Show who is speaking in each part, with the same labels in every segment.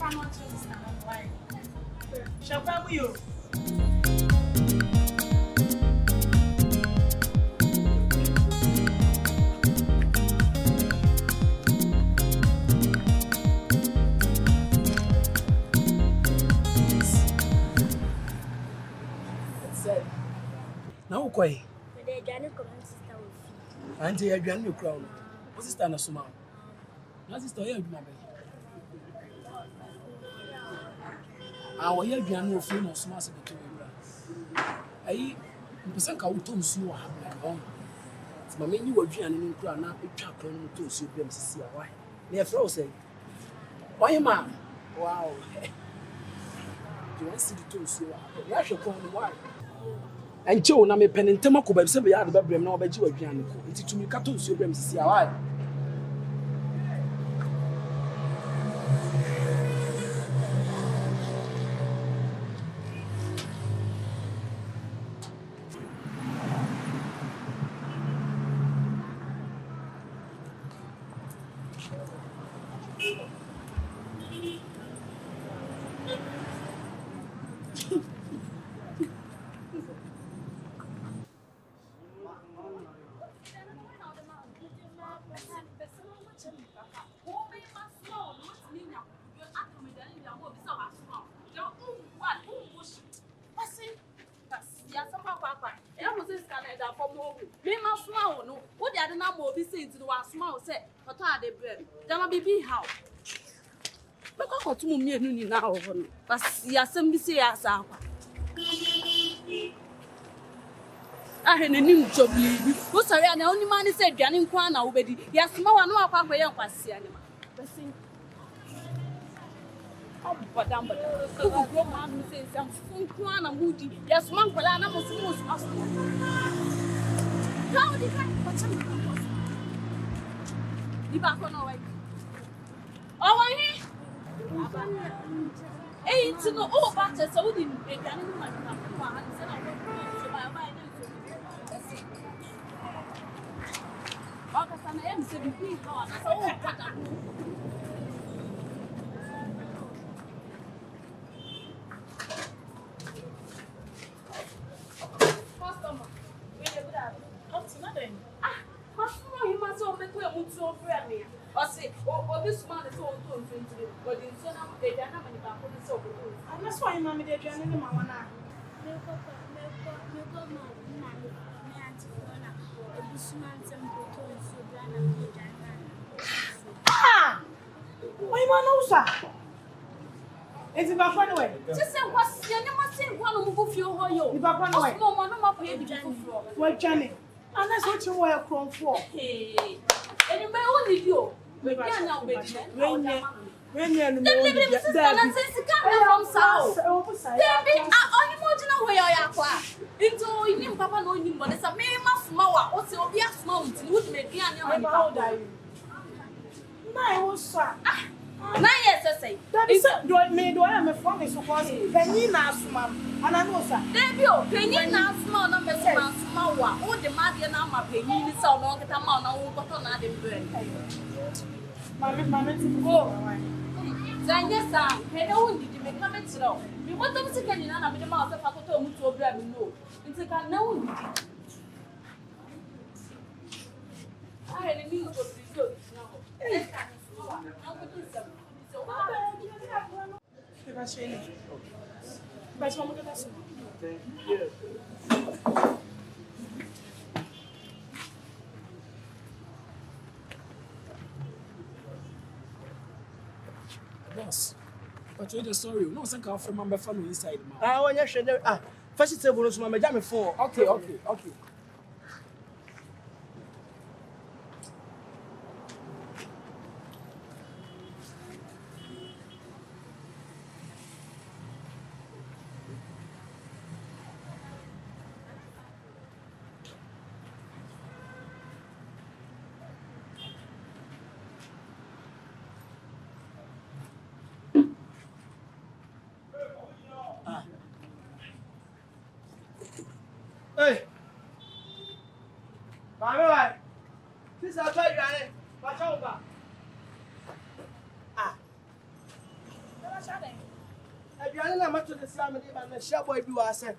Speaker 1: Now, quay. Auntie, I drank your crown. What's this time of summer? That's the story of my baby. Our young piano of film or smash at the two. I present our tones you have my own. My menu will be an in crown, not a chaplain to see them to see why. Near frozen. Why am I? Wow. You want to see the tones you have? You should call me why. And Joe, na me pen and Tamako by Sabi out of Brem, no, but you are Giannico. It's to me, Catus, your Brem, see why. Now, but some say as I had a new job. Who's sorry, and the only man is said, Janine Kwana already. Yes, no one know about my young Passianima. Oh, but I'm a man who says I'm full Kwana moody. Yes, one Palana was most how did I the back on away? Oh, I hear. Hey, to know all about us, so didn't make any money. August and I am 17 hard. Customer, customer, you must all make a move so friendly. Or say, oh, this man is all told to the body, so now they don't have any back on the soap. And that's why Mammy did join in my one. Ah! Why, man, sir? Is it back one way? Just say what's your name? I say one of you for you. Back one way. No, no, no, what, Johnny? And that's what you were from for. Hey, and you may only do. We can't now be when you're in the into Papa no him, but it's a mere small, or so be a small, would make me an old. My old son. 9 years, I say. That is a me, do I am a funny suppose. Penny now, ma'am, and I know, sir. There you penny now, small numbers, small one. Oh, the Madian Amma penny is so long at a man, I won't go on the bread. Mamma, go. Then, yes, sir, hello, did you make comments? No, we want them to get in and the mouth of a total to a brand new. It's a can know. I had a new good now. Boss, but you're the story. No, some kind of member family inside. Ah, when you should first table is my jam for. Okay. Hey, Mama, this is a very watch over. Ah, Aduane na mato de sia me de ba na hia boy bi wa se.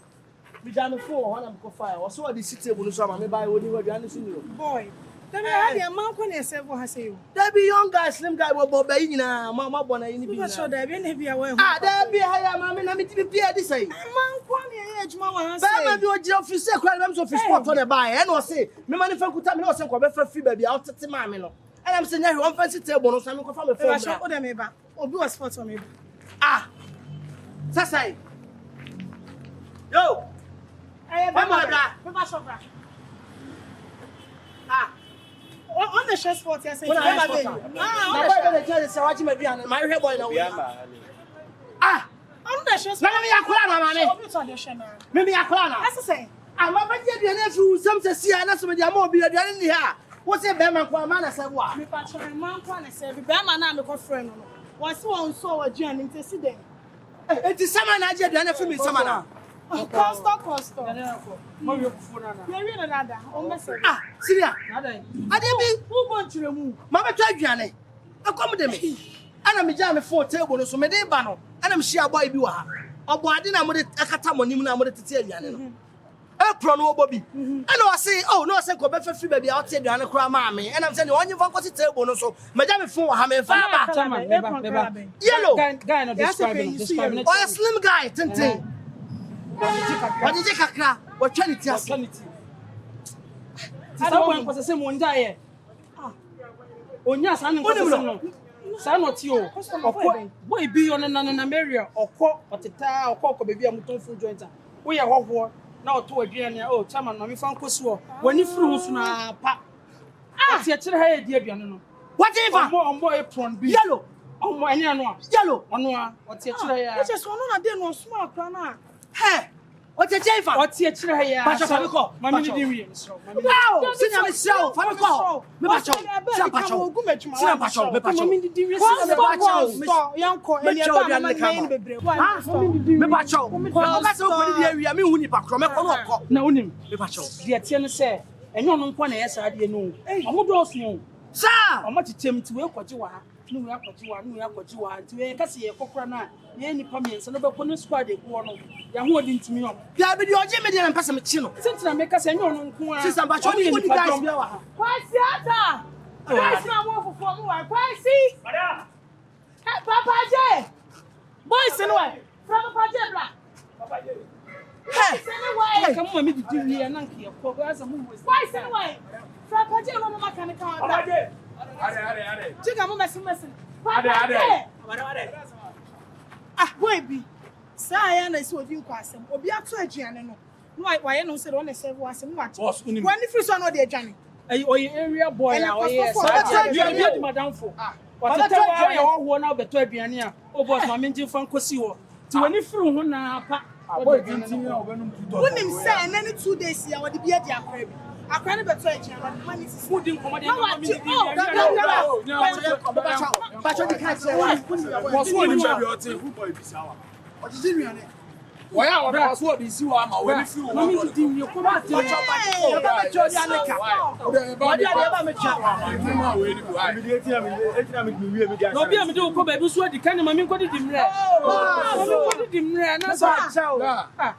Speaker 1: Me jam me phone ho na me ko fire. Wo so the city table so ma me buy wo ni aduane so ni o.
Speaker 2: Boy. Tell me how the man ko na serve ha say you.
Speaker 1: There be young guy, slim guy, bo ba yi nyina ma bo na yi ni bi.
Speaker 2: You sure there be na bia we.
Speaker 1: There be haya ma me na me ti bi a dis say.
Speaker 2: Man ko na ejuma wa ha say.
Speaker 1: Ba ma bi o je office kwa na me so office sport on the buy. E no say me ma ni fa kuta me no say ko be fa fi ba bia o tete ma me no. And I'm saying you want fancy table no so me ko fa me phone.
Speaker 2: Ba sure o dem eba. Obi was sport on me.
Speaker 1: Sasai. Yo.
Speaker 2: Mama bra. Papa sure bra. On the chest sport yes say. On
Speaker 1: the chest say watch me bia na my hair boy na we. On the chest. Na me yakura na mama.
Speaker 2: Obi to the shema.
Speaker 1: Me yakura na.
Speaker 2: That's say.
Speaker 1: Ama ba je aduane afi usam sesi na so me dia ma obi aduane ni ha. Wo say be man kwa ma na se wo.
Speaker 2: Me pa sure man kwa na se be man na me ko friend no. Won se won so aduane nti si den.
Speaker 1: Enti sama na je aduane afi me sama na.
Speaker 2: Costo.
Speaker 1: Mo yo kufu na na.
Speaker 2: Ye wi na nada. O me se.
Speaker 1: Siria.
Speaker 2: Nada.
Speaker 1: Ade bi
Speaker 2: Who bon chire mu?
Speaker 1: Ma beto aduane. Akom de me. Ana me ja me phone table no so me de ba no. Ana me share boy bi wa ha. Obo ade na mo de akata monim na mo de tete aduane no. Apron no obo bi. Ana o say no say ko be fa fi ba bia o te aduane kura ma me. Ana me say onye fa ko table no so. Me ja me phone wa ha me fa ba. Yellow.
Speaker 3: Guy no describing.
Speaker 1: Oh, a slim guy, tintin. What did you kakra? What charity?
Speaker 3: I don't want to say one day. Onya san no. San not you. Boy be on an area or co or teta or cock baby amuton food jointer. We are ho now to aduane oh chairman na me fan koso. When you fruits na pa. Ati a kire ha dia aduane no.
Speaker 1: What if
Speaker 3: on boy apron be
Speaker 1: yellow?
Speaker 3: On my no.
Speaker 1: Yellow.
Speaker 3: Ono a what a kire ya.
Speaker 2: It's just one na dey no small kra na.
Speaker 1: Hey. What a jaifa?
Speaker 3: What's your tray? Mammy,
Speaker 1: wow, sit down, show, Famiko.
Speaker 3: No, we are to a Cassia Cocrana, any comments, and about one squad. You're holding to me up.
Speaker 1: Yeah, but you're Jimmy and Passamachino.
Speaker 3: Since I make us a no,
Speaker 1: since I'm about only the guys.
Speaker 2: Why, theater? Where's my wolf for more? Why, see? Papa J. Boys, anyway, from Papa J. Hey, come on, me to do here and Uncle. Why, anyway? From Papa J, no mechanical. Chiga mo mesin. Boy bi. Sa ya na isi odi nkwasem. Obi ato aduane no. No why no say don serve wasem wa. When the free so no dey aduane.
Speaker 3: Oy area boy na oy. You be madam for. What tell why you na beto aduane a. O boss ma menji fan kosi wo. Ti wani free ho na pa.
Speaker 1: Boy tintin na obenum tudo.
Speaker 2: Unim say na 2 days ya wodi bi adi akra bi. Akra ne beto aduane money is
Speaker 3: food in commodity.
Speaker 1: Bacho di kai say
Speaker 3: was one in the who boy bisawa.
Speaker 1: What is it really?
Speaker 3: Why are we was what is you am when if you want to you come out to no be am do ko baby so di kan ma mi ko di dimre na so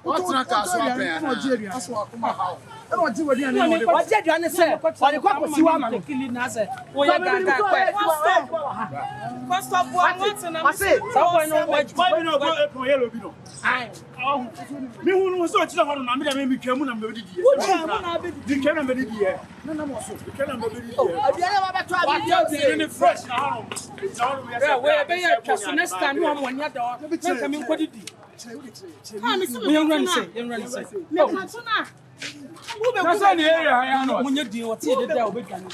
Speaker 1: what na ka so apen na aso akoma hawo e no ji wadi ani mo de o je aduane se o de kwa ko siwa ma no
Speaker 3: kili na se o ya gaga
Speaker 2: kwa stop one na
Speaker 1: say
Speaker 3: so boy no
Speaker 1: boy no go e ko yellow bi no ai me hu no so ti na ho na me da me twa mu na me di die di ke na me di die na mo so di ke na me di die aduane ba ba to abi
Speaker 3: di fresh na ho yeah we be ya twa next time no mo nya da o na ka me ko di you run say
Speaker 2: me kan so na
Speaker 3: that's an area I know when you deal with it there we can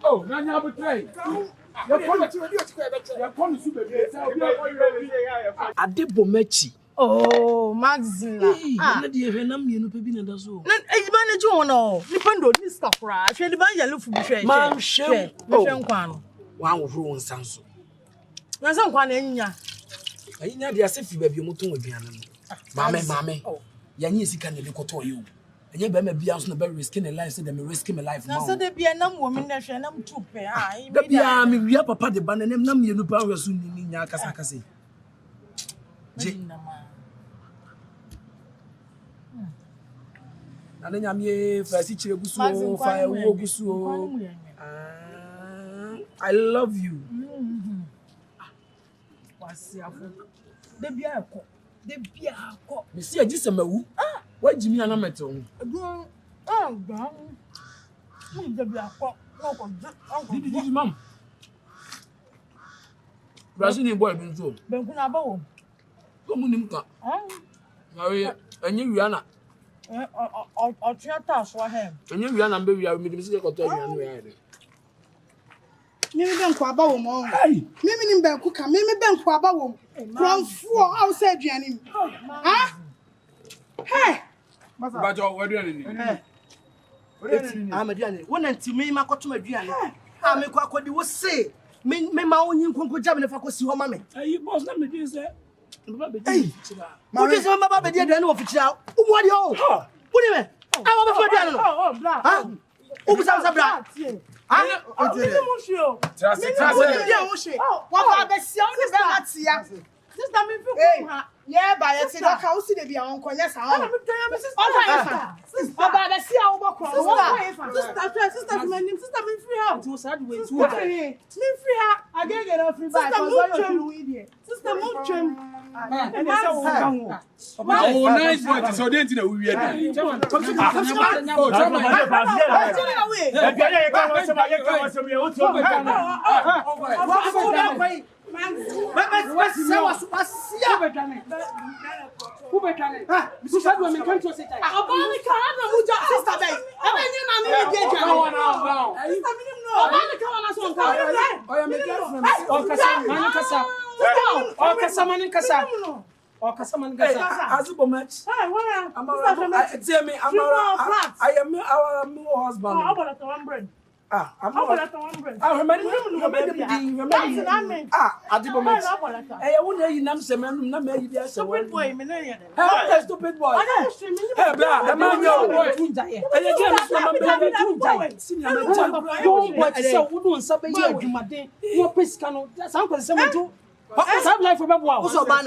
Speaker 3: oh, now you have a tray. Adebomachi
Speaker 2: Oh, Maxi.
Speaker 1: Na de hwe na mienu pe bi na da so.
Speaker 2: Na manage won no. Nipa ndo ni ska kura. Hwe de ban yellow fu bi hwe.
Speaker 1: Man hwe.
Speaker 2: Hwe nkwa no.
Speaker 1: Wan wo hwe won sanso.
Speaker 2: Na san nkwa na enyinya.
Speaker 1: Ayinya de ase fi ba bi omoton aduane no. Mame. Ya nyi sika na de koto ye o. Enye ba ma bia so na ba risk in life say dem risk my life
Speaker 2: now. Na so de bia na mo mi na hwe na mtupe.
Speaker 1: Da bia me wia papa de ba na nem na mienu pa hwe so ni nya kasa kasa. Je. Nane nyame fasi chire gusu o fa wo gusu o. I love you.
Speaker 2: Wasi afu. De bia akọ.
Speaker 1: Me see agisa mawu. Wa jimi ana meto.
Speaker 2: Gba. Mo de bia akọ.
Speaker 1: Didi mam. Brazil ni boy bi nso.
Speaker 2: Banku na ba wo.
Speaker 1: Ko mu nim ka. Awe enye wia na.
Speaker 2: O theater so he.
Speaker 1: Enye wia na mbe wia mi dim se ko to wia no ya de.
Speaker 4: Mimi banku aba wo mo. Mimi nim banku ka. Mimi banku aba wo. Kronfo how say aduane mi. Ha? Hey.
Speaker 1: Ba jo waduane ni.
Speaker 3: Amaduane. Wona ntimi makoto maduane. Me kwa akodi wo se. Me ma onyi nkonko jam ne fa ko si ho ma me.
Speaker 1: Ayi boss na me din se. Baba be
Speaker 3: di. Wo di se baba be di aduane wo fichira. Umu ade o. Wo di me. Awo be fa aduane no. Bra. Ha? Ubu sa bra. Ah, o ti re.
Speaker 1: Trase.
Speaker 4: Wa ba be sia o ni be atia.
Speaker 2: Sister me fi ko ha.
Speaker 4: Yeah, ba ye ti do ka o si de bia won konya sa ho.
Speaker 2: Sister Oba be sia wo bokro. Sister me nim sister me free her.
Speaker 3: Ti wo sa de we ti
Speaker 2: Me free her. Agege no free by cuz you no idiot. Sister mo twem.
Speaker 3: E dey say wo ka ho.
Speaker 1: Oh, nice boy. So dey nti na we wie. Stupid boy.
Speaker 3: What's life for Babu? What's your man?